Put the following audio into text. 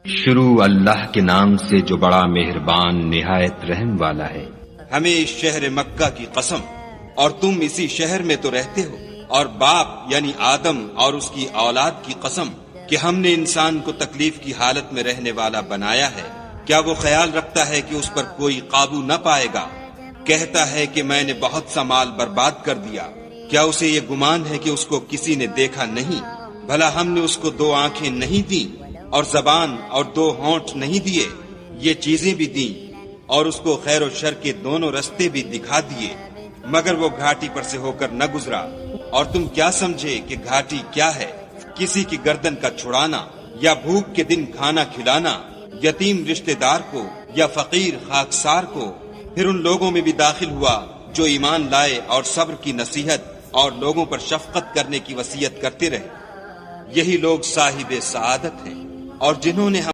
شروع اللہ کے نام سے جو بڑا مہربان نہایت رحم والا ہے۔ ہمیں اس شہر مکہ کی قسم، اور تم اسی شہر میں تو رہتے ہو، اور باپ یعنی آدم اور اس کی اولاد کی قسم کہ ہم نے انسان کو تکلیف کی حالت میں رہنے والا بنایا ہے، کیا وہ خیال رکھتا ہے کہ اس پر کوئی قابو نہ پائے گا؟ کہتا ہے کہ میں نے بہت سا مال برباد کر دیا، کیا اسے یہ گمان ہے کہ اس کو کسی نے دیکھا نہیں؟ بھلا ہم نے اس کو 2 آنکھیں نہیں دیں، اور زبان اور 2 ہونٹ نہیں دیے؟ یہ چیزیں بھی دیں، اور اس کو خیر و شر کے دونوں رستے بھی دکھا دیے، مگر وہ گھاٹی پر سے ہو کر نہ گزرا۔ اور تم کیا سمجھے کہ گھاٹی کیا ہے؟ کسی کی گردن کا چھڑانا، یا بھوک کے دن کھانا کھلانا، یتیم رشتہ دار کو یا فقیر خاکسار کو۔ پھر ان لوگوں میں بھی داخل ہوا جو ایمان لائے اور صبر کی نصیحت اور لوگوں پر شفقت کرنے کی وصیت کرتے رہے، یہی لوگ صاحب سعادت ہیں۔ اور جنہوں نے